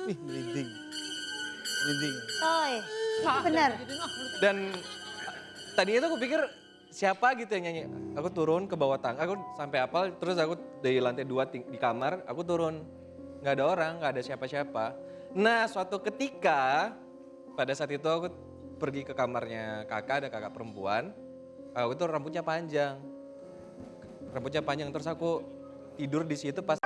Ih, merinding. Merinding. Coy, bener. Dan tadi itu aku pikir siapa gitu yang nyanyi. Aku turun ke bawah tangga, aku sampai apal, terus aku dari lantai 2 di kamar, aku turun. Nggak ada orang, nggak ada siapa-siapa. Nah suatu ketika, pada saat itu aku pergi ke kamarnya kakak, ada kakak perempuan. Aku tuh rambutnya panjang. Rambutnya panjang, terus aku tidur di situ pas.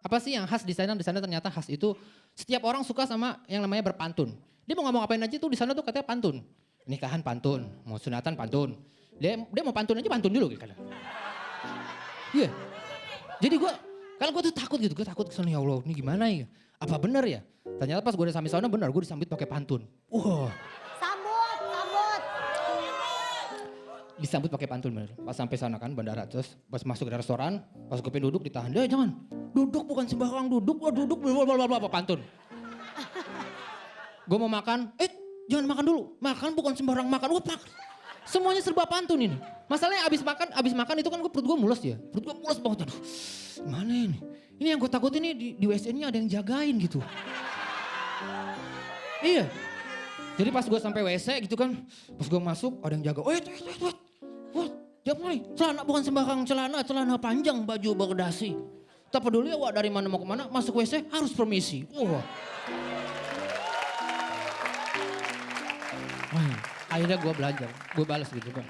Apa sih yang khas di sana? Di sana ternyata khas itu setiap orang suka sama yang namanya berpantun. Dia mau ngomong apain aja tuh di sana tuh katanya pantun. Nikahan pantun, mau sunatan pantun. Dia mau pantun aja pantun dulu gitu. Iya. Jadi kalau gue tuh takut gitu, gue takut kesana ya Allah, ini gimana ya? Apa bener ya? Ternyata pas gue udah sampai sana bener, gue disambut pakai pantun. Wah. Sambut, sambut. Disambut pakai pantun bener. Pas sampai sana kan bandara, terus pas masuk ke restoran, pas gue pengen duduk ditahan. Dia jangan, duduk bukan sembarang duduk, duduk blablabla pantun. Gue mau makan, jangan makan dulu, makan bukan sembarang makan. Wah pak, semuanya serba pantun ini. Masalahnya abis makan itu kan perut gue mules ya. Perut gue mules banget, aduh mana ini? Ini yang gue takut ini di WC-nya ada yang jagain gitu. Iya. Jadi pas gue sampai WC gitu kan, pas gue masuk ada yang jaga. Wait. Wah, jangan mulai. Celana bukan sembarang celana panjang, baju berdasi. Tak peduli awak dari mana mau kemana, masuk WC harus permisi. Wah. Akhirnya gue belajar, gue balas gitu kan.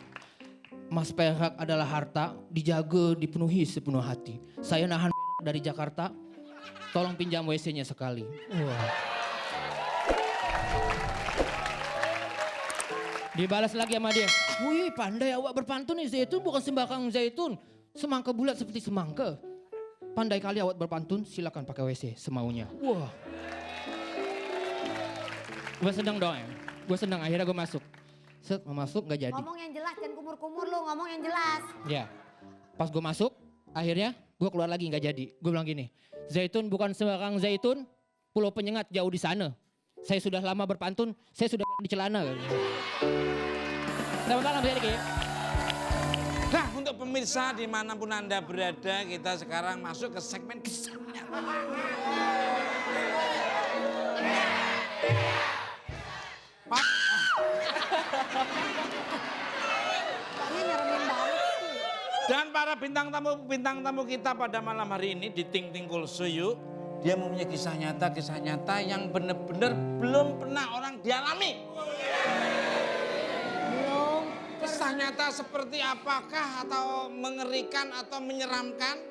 Mas perak adalah harta, dijaga, dipenuhi sepenuh hati. Saya nahan dari Jakarta, tolong pinjam WC-nya sekali. Wah. Dibalas lagi sama dia. Wih pandai awak berpantun nih, zaitun bukan sembarang zaitun. Semangka bulat seperti semangka. Pandai kali awak berpantun, silakan pakai WC semaunya. Wah. Gue senang dong ya. Gue senang akhirnya gue masuk. Set, mau masuk gak jadi. Ngomong yang jelas, jangan kumur-kumur lu, ngomong yang jelas. Ya, pas gue masuk, akhirnya gue keluar lagi gak jadi. Gue bilang gini, zaitun bukan sembarang zaitun, pulau penyengat jauh di sana. Saya sudah lama berpantun, saya sudah di celana. Selamat malam, saya Diki. Nah, untuk pemirsa dimanapun Anda berada, kita sekarang masuk ke segmen kisahnya. Soalnya nyeremin banget sih. Dan para bintang tamu kita pada malam hari ini di Ting Tingkul Suyu, dia mempunyai kisah nyata yang benar-benar belum pernah orang dialami. Belum. Kisah nyata seperti apakah atau mengerikan atau menyeramkan?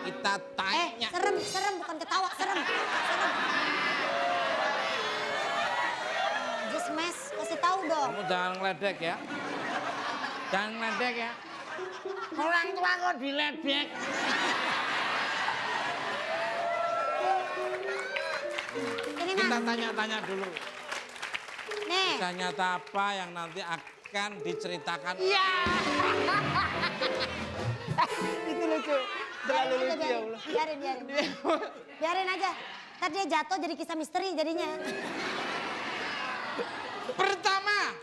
Kita tanya. Serem bukan ketawa, serem. Just mes, kasih tahu dong. Kamu jangan ngeledek ya. Jangan ngeledek ya. Orang tua kok diledek. Ini Kita mah, tanya-tanya dulu. nih. Kisah nyata apa yang nanti akan diceritakan? Iya. Itu lucu, terlalu Biarin aja, lucu ya Allah. biarin. Biarin aja. Ntar dia jatuh jadi kisah misteri jadinya. Pertama,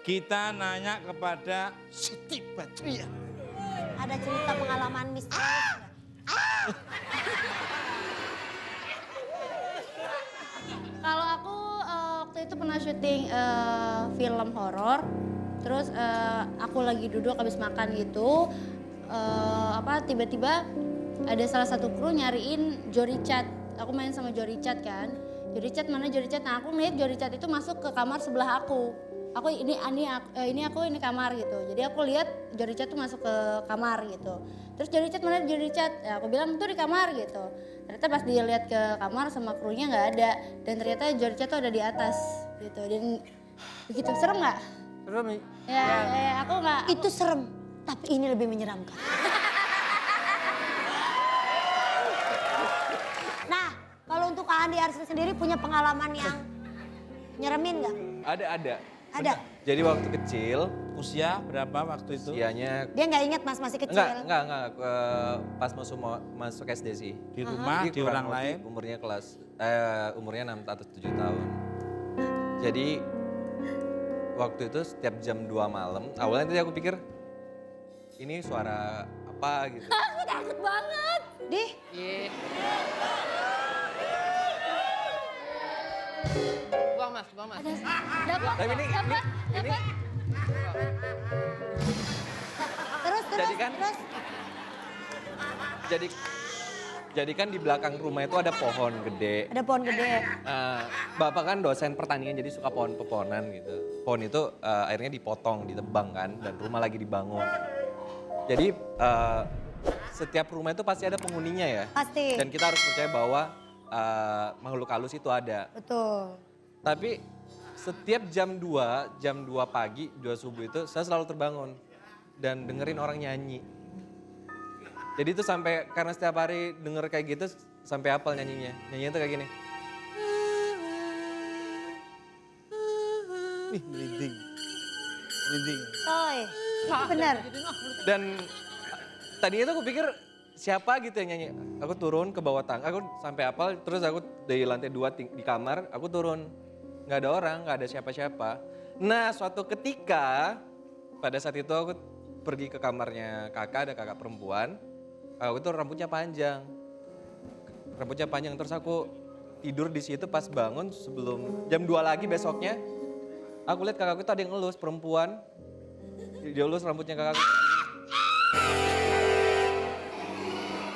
kita nanya kepada Siti Badriah. Ada cerita pengalaman misterius. Kalau aku waktu itu pernah syuting film horor, terus aku lagi duduk habis makan gitu, tiba-tiba ada salah satu kru nyariin Joe Richard. Aku main sama Joe Richard kan. Joe Richard mana Joe Richard? Nah aku melihat Joe Richard itu masuk ke kamar sebelah aku. Ini kamar gitu. Jadi aku lihat Joe Richard tuh masuk ke kamar gitu. Terus Joe Richard mana Joe Richard? Ya, aku bilang tuh di kamar gitu. Ternyata pas dia lihat ke kamar sama krunya nggak ada. Dan ternyata Joe Richard tuh ada di atas gitu. Dan begitu serem nggak? Serem nih. Ya, aku nggak. Itu serem, tapi ini lebih menyeramkan. Nah, kalau untuk Kak Andi Arslan sendiri punya pengalaman yang nyeremin nggak? Ada. Jadi waktu kecil, Usia berapa waktu itu? usianya Dia nggak ingat mas masih kecil. enggak, pas masuk SD sih. Di rumah, di kurang orang lebih lain? Umurnya 6 atau 7 tahun. Jadi waktu itu setiap jam 2 malam, awalnya tadi aku pikir ini suara apa gitu. Aku takut banget. Di, Iya. Buang mas, buang mas. Dapat, Tapi ini- dapat. terus, Jadi kan- terus. Jadi kan di belakang rumah itu ada pohon gede. Ada pohon gede. Bapak kan dosen pertanian jadi suka pohon-pepohonan gitu. Pohon itu akhirnya dipotong, ditebang kan dan rumah lagi dibangun. Jadi setiap rumah itu pasti ada penghuninya ya. Pasti. Dan kita harus percaya bahwa makhluk halus itu ada. Betul. Tapi setiap jam 2 pagi, 2 subuh itu saya selalu terbangun dan dengerin orang nyanyi. Jadi itu sampai karena setiap hari denger kayak gitu sampai hafal nyanyinya. Nyanyinya tuh kayak gini. Ih, merinding. Merinding. Coy, itu benar. Dan tadinya tuh aku pikir siapa gitu yang nyanyi. Aku turun ke bawah tangga, aku sampai hafal terus aku dari lantai 2 di kamar, aku turun. Nggak ada orang, nggak ada siapa-siapa. Nah suatu ketika pada saat itu aku pergi ke kamarnya kakak, ada kakak perempuan. Aku tuh rambutnya panjang. Rambutnya panjang terus aku tidur di situ pas bangun sebelum jam 2 lagi besoknya. Aku lihat kakakku tuh ada yang ngelus perempuan. Dia elus rambutnya kakakku.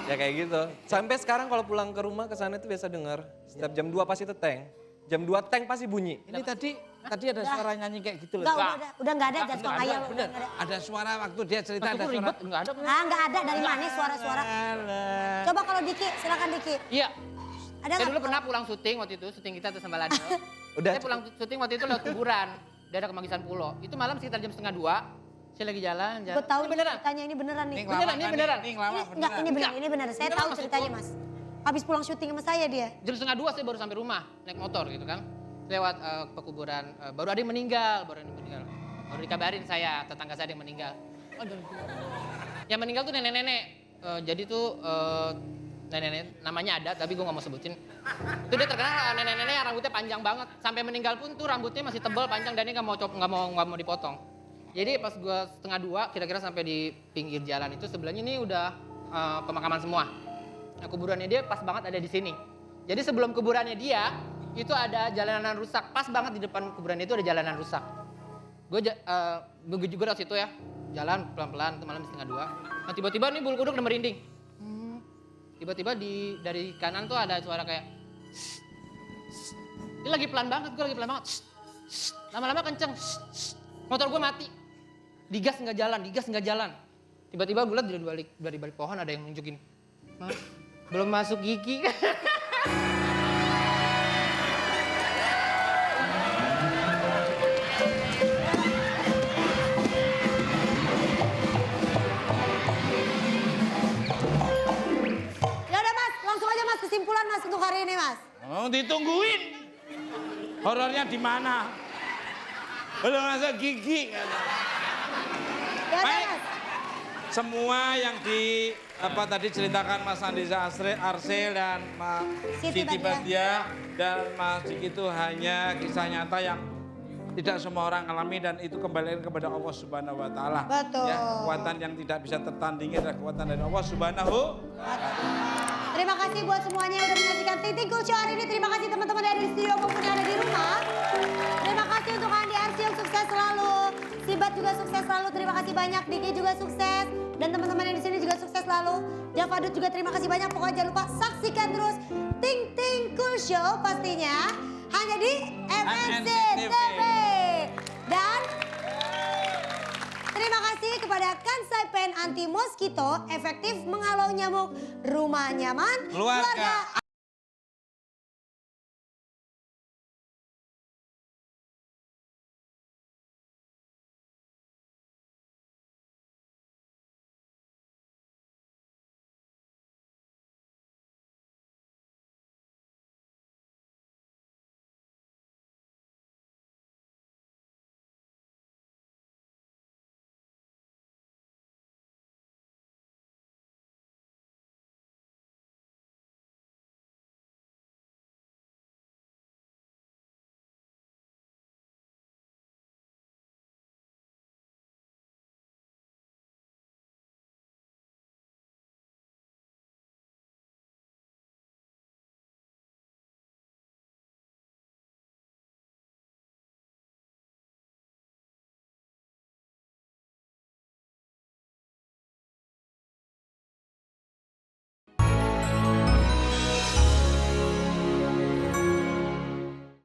Ya kayak gitu. Sampai sekarang kalau pulang ke rumah ke sana itu biasa dengar. Setiap jam 2 pasti teteng. Jam 2 teng pasti bunyi. Ini tadi ada suara nyanyi kayak gitu loh. Enggak, udah nggak ada jadwal ayam. Bener, ada suara waktu dia cerita ada Aku suara. ribet, enggak ada. Ah, nggak ada dari mana suara-suara. Coba kalau Diki, silakan Diki. Iya. Ada Saya nggak? dulu pernah pulang syuting waktu itu, syuting kita tuh sama Lado. Udah. Saya pulang syuting waktu itu lewat kuburan. Daerah Kemanggisan Pulau. Itu malam sekitar jam 1:30. Saya lagi jalan. Gue tahu Ini beneran. ceritanya ini beneran nih. Beneran, ini beneran. Ini ngelawak Ini enggak, ini benar, ini benar. Saya Beneran tahu maksud ceritanya, gua. Mas. Habis pulang syuting sama saya dia. Jam 1:30 saya baru sampai rumah, naik motor gitu kan. Lewat pekuburan, baru ada yang meninggal, baru dikabarin saya, tetangga saya ada yang meninggal. Aduh. Yang meninggal tuh nenek-nenek. Jadi tuh nenek-nenek namanya ada, tapi gue nggak mau sebutin. Itu dia terkenal nenek-nenek yang rambutnya panjang banget. Sampai meninggal pun tuh rambutnya masih tebal, panjang dan dia nggak mau dipotong. Jadi pas gue 1:30 kira-kira sampai di pinggir jalan itu sebelahnya ini udah pemakaman semua. Nah, kuburannya dia pas banget ada di sini. Jadi sebelum kuburannya dia itu ada jalanan rusak. Pas banget di depan kuburannya itu ada jalanan rusak. Gue juga dari situ ya. Jalan pelan-pelan itu malam 1:30. Nah tiba-tiba nih bulu kuduk udah merinding. Tiba-tiba dari kanan tuh ada suara kayak ini lagi pelan banget, gue lagi pelan banget. Lama-lama kenceng. Motor gue mati. Digas nggak jalan. Tiba-tiba gue liat dari balik pohon ada yang nunjukin. Mas, belum masuk gigi. Ya udah Mas, langsung aja Mas kesimpulan Mas untuk hari ini Mas. Oh, ditungguin. Horornya di mana? Belum masuk gigi. Ya udah Baik. Mas. Semua yang tadi ceritakan Mas Andisa Arsel dan Mas Siti Siti Badriah. Badriah dan Mas Diki itu hanya kisah nyata yang tidak semua orang alami dan itu kembali kepada Allah Subhanahu wa taala. Betul. Ya, kekuatan yang tidak bisa tertandingi adalah kekuatan dari Allah Subhanahu. Terima kasih buat semuanya yang udah menyaksikan Ting Cool Show hari ini. Terima kasih teman-teman yang ada di studio maupun yang ada di rumah. Terima kasih untuk Andi Arsyil, sukses selalu. Sibat juga sukses selalu, terima kasih banyak. Diki juga sukses. Dan teman-teman yang di sini juga sukses selalu. Javadut juga terima kasih banyak. Pokoknya jangan lupa saksikan terus Ting Cool Show pastinya. Hanya di MNC TV. Dan terima kasih kepada Kansai Pen Anti Mosquito, efektif menghalau nyamuk, rumah nyaman, Keluarga